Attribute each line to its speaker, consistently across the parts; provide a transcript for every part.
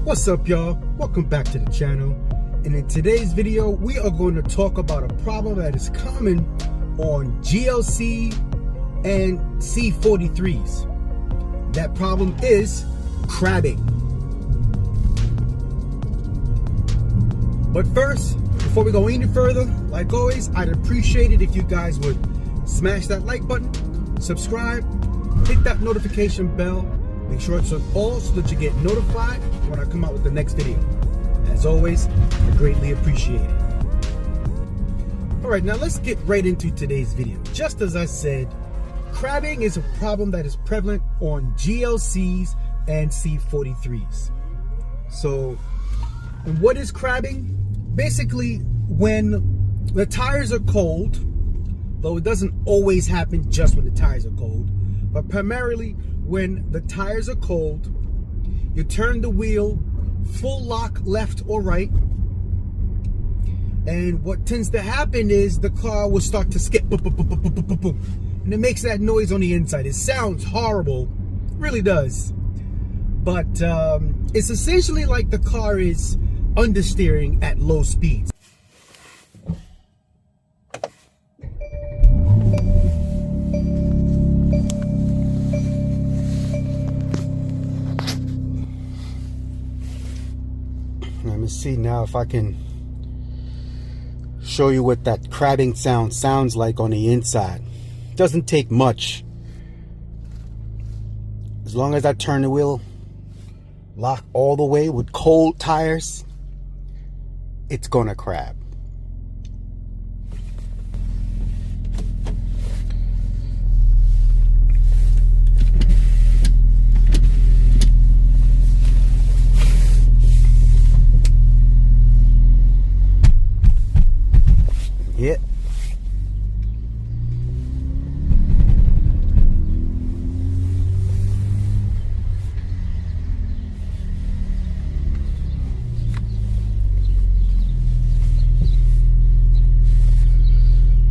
Speaker 1: What's up, y'all? Welcome back to the channel. And in today's video, we are going to talk about a problem that is common on GLC and C43s. That problem is crabbing. But first, before we go any further, like always, I'd appreciate it if you guys would smash that like button, subscribe, hit that notification bell, make sure it's on all so that you get notified when I come out with the next video. As always, I greatly appreciate it. Alright, now let's get right into today's video. Just as I said, crabbing is a problem that is prevalent on GLCs and C43s. So, what is crabbing? Basically, when the tires are cold, though it doesn't always happen just when the tires are cold, but primarily when the tires are cold, you turn the wheel full lock left or right, and what tends to happen is the car will start to skip, and it makes that noise on the inside. It sounds horrible, it really does, but it's essentially like the car is understeering at low speeds. Let me see now if I can show you what that crabbing sound sounds like on the inside. Doesn't take much. As long as I turn the wheel lock all the way with cold tires, it's gonna crab. Yeah.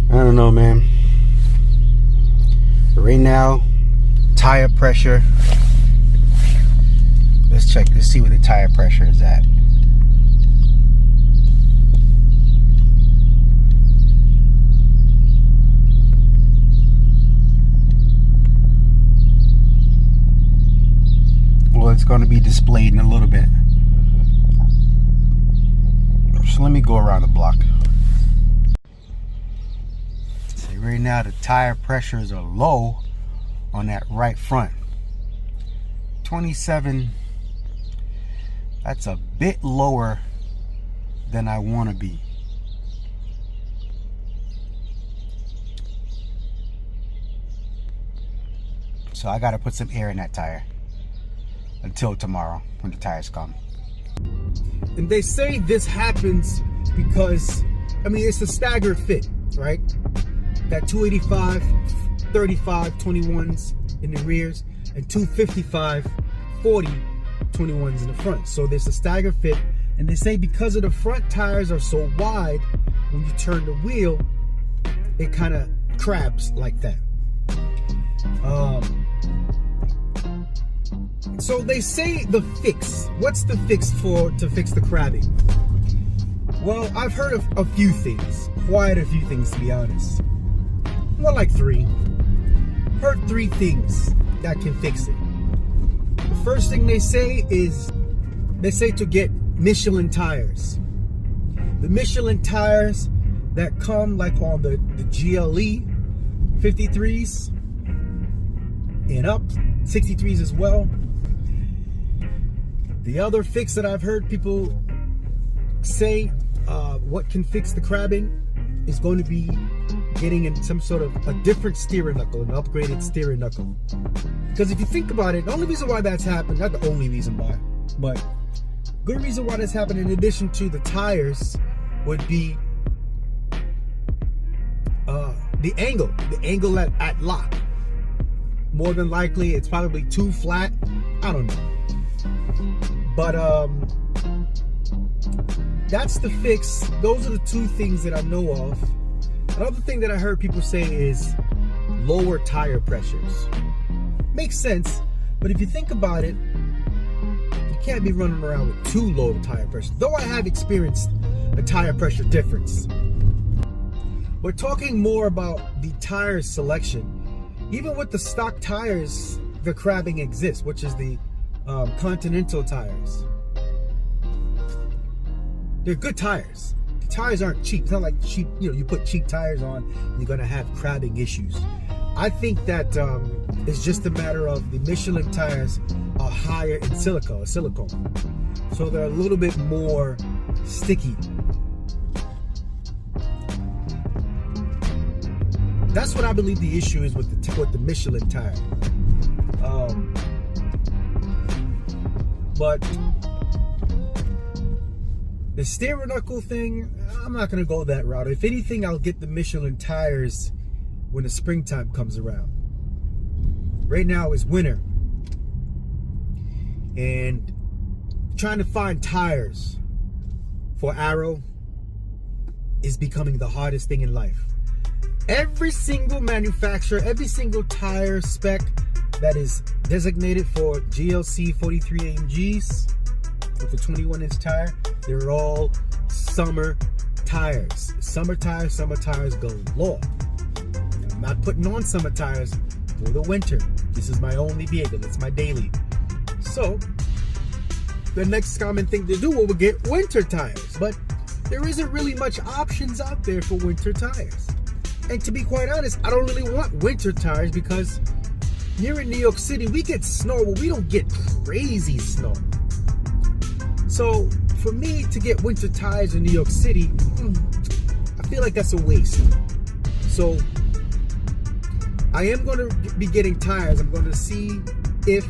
Speaker 1: I don't know, man. Right now, tire pressure. Let's see where the tire pressure is at. Well, it's going to be displayed in a little bit. So let me go around the block. See, right now the tire pressures are low on that right front. 27. That's a bit lower than I want to be. So I got to put some air in that tire until tomorrow when the tires come. And they say this happens because, I mean, it's a staggered fit, right? That 285, 35, 21s in the rears, and 255, 40, 21s in the front. So there's a staggered fit, and they say because of the front tires are so wide, when you turn the wheel, it kind of crabs like that. So they say the fix. What's the fix to fix the crabbing? Well, I've heard of a few things. Quite a few things, to be honest. More like three. Heard three things that can fix it. The first thing they say is, they say to get Michelin tires. The Michelin tires that come like on the GLE 53s and up, 63s as well. The other fix that I've heard people say, what can fix the crabbing, is going to be getting in some sort of a different steering knuckle, an upgraded steering knuckle. Because if you think about it, the only reason why that's happened, not the only reason why, but good reason why that's happened in addition to the tires would be the angle at lock. More than likely, it's probably too flat. I don't know. But that's the fix. Those are the two things that I know of. Another thing that I heard people say is lower tire pressures. Makes sense, but if you think about it, you can't be running around with too low tire pressure, though I have experienced a tire pressure difference. We're talking more about the tire selection. Even with the stock tires, the crabbing exists, which is the Continental tires. They're good tires. The tires aren't cheap. It's not like cheap, you put cheap tires on, you're gonna have crabbing issues. I think that it's just a matter of the Michelin tires are higher in silicone, so they're a little bit more sticky. That's what I believe the issue is with the Michelin tire. But the steering knuckle thing, I'm not gonna go that route. If anything, I'll get the Michelin tires when the springtime comes around. Right now it's winter, and trying to find tires for Arrow is becoming the hardest thing in life. Every single manufacturer, every single tire spec that is designated for GLC 43 AMGs with the 21-inch tire, they're all summer tires. Summer tires galore. I'm not putting on summer tires for the winter. This is my only vehicle. It's my daily. So the next common thing to do will get winter tires, but there isn't really much options out there for winter tires. And to be quite honest, I don't really want winter tires because here in New York City, we get snow, but we don't get crazy snow. So for me to get winter tires in New York City, I feel like that's a waste. So I am going to be getting tires. I'm going to see if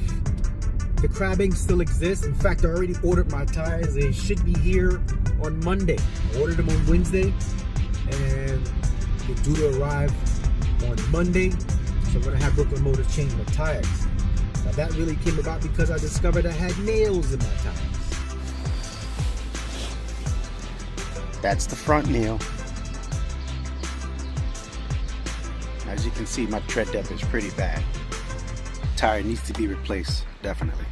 Speaker 1: the crabbing still exists. In fact, I already ordered my tires. They should be here on Monday. I ordered them on Wednesday, and they're due to arrive on Monday. So I'm going to have Brooklyn Motors change my tires. Now that really came about because I discovered I had nails in my tires.
Speaker 2: That's the front nail. As you can see, my tread depth is pretty bad. Tire needs to be replaced, definitely.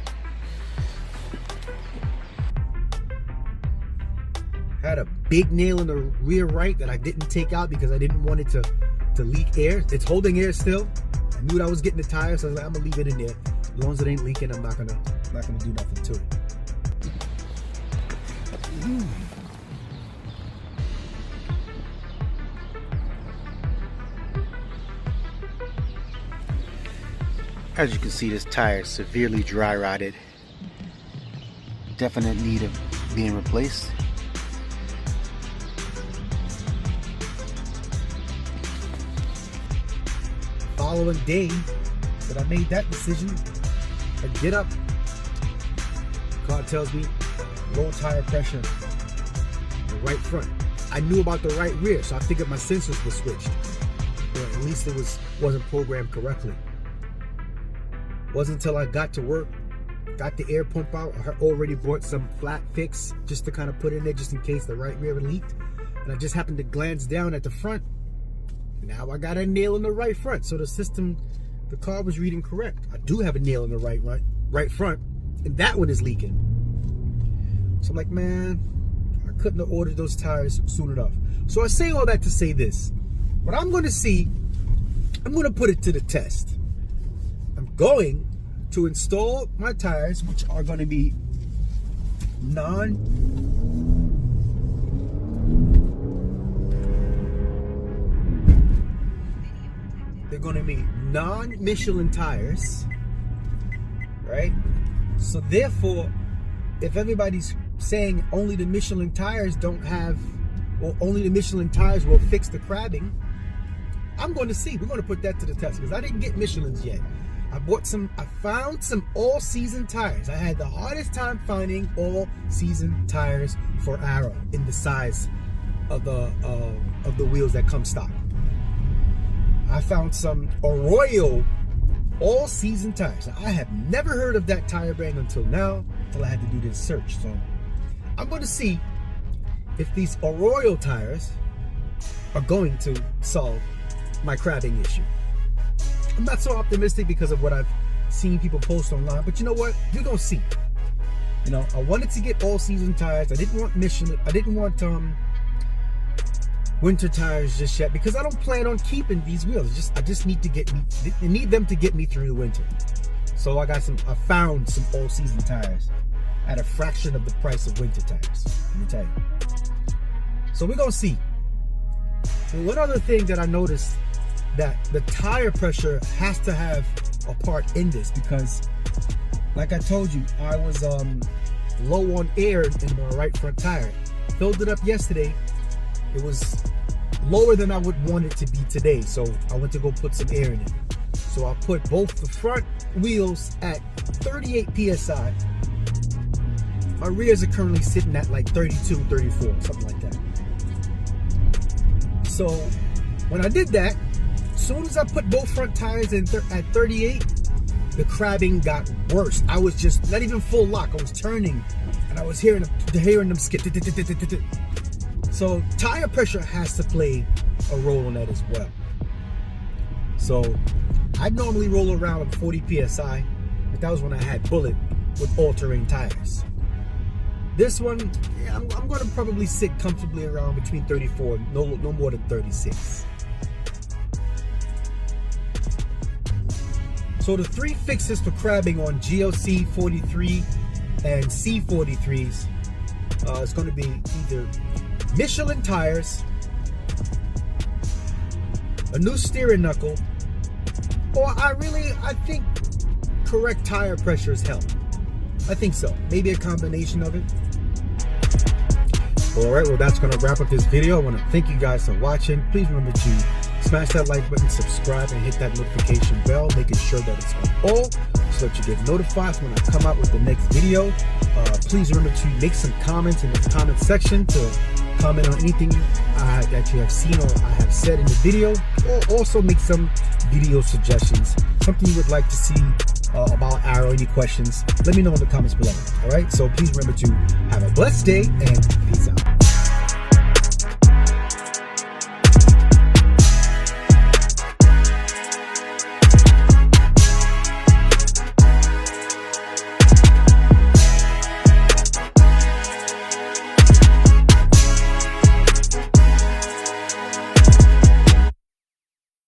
Speaker 1: Had a big nail in the rear right that I didn't take out because I didn't want it to leak air. It's holding air still. I knew that I was getting the tire, so I was like, I'm gonna leave it in there. As long as it ain't leaking, I'm not gonna do nothing to it.
Speaker 2: As you can see, this tire is severely dry rotted. Definite need of being replaced.
Speaker 1: Following day that I made that decision, I get up, car tells me low tire pressure, the right front. I knew about the right rear, so I figured my sensors were switched, or at least it wasn't programmed correctly. Wasn't until I got to work, got the air pump out, I already bought some flat fix just to kind of put in there just in case the right rear leaked, and I just happened to glance down at the front. Now I got a nail in the right front, so the car was reading correct. I do have a nail in the right front, and that one is leaking. So I'm like, man, I couldn't have ordered those tires soon enough. So I say all that to say this. What I'm going to see, I'm going to put it to the test. I'm going to install my tires, which are going to be non-Michelin tires, right? So therefore, if everybody's saying only the Michelin tires don't have, or only the Michelin tires will fix the crabbing, I'm going to see. We're going to put that to the test because I didn't get Michelins yet. I found some all-season tires. I had the hardest time finding all-season tires for Arrow in the size of the wheels that come stock. I found some Arroyo all-season tires. Now, I have never heard of that tire brand until now, until I had to do this search. So I'm going to see if these Arroyo tires are going to solve my crabbing issue. I'm not so optimistic because of what I've seen people post online, but you know what? We're going to see. You know, I wanted to get all season tires. I didn't want winter tires just yet, because I don't plan on keeping these wheels. I just need them to get me through the winter. So I found some all season tires at a fraction of the price of winter tires. Let me tell you. So we're gonna see. And one other thing that I noticed, that the tire pressure has to have a part in this, because like I told you, I was low on air in my right front tire. Filled it up yesterday. It was lower than I would want it to be today, so I went to go put some air in it. So I put both the front wheels at 38 psi. My rears are currently sitting at like 32, 34, something like that. So when I did that, as soon as I put both front tires in at 38, the crabbing got worse. I was just not even full lock. I was turning and I was hearing them skip. So tire pressure has to play a role in that as well. So I normally roll around 40 psi, but that was when I had bullet with all-terrain tires. This one, yeah, I'm going to probably sit comfortably around between 34, no more than 36. So the three fixes for crabbing on GLC 43 and C43s is going to be either Michelin tires, a new steering knuckle, or I think correct tire pressures help. I think so. Maybe a combination of it. Alright, well that's going to wrap up this video. I want to thank you guys for watching. Please remember to smash that like button, subscribe, and hit that notification bell, making sure that it's on all so that you get notified when I come out with the next video. Please remember to make some comments in the comment section, to comment on anything that you have seen or I have said in the video, or also make some video suggestions, something you would like to see about Arrow, any questions, let me know in the comments below. All right, so please remember to have a blessed day and peace out.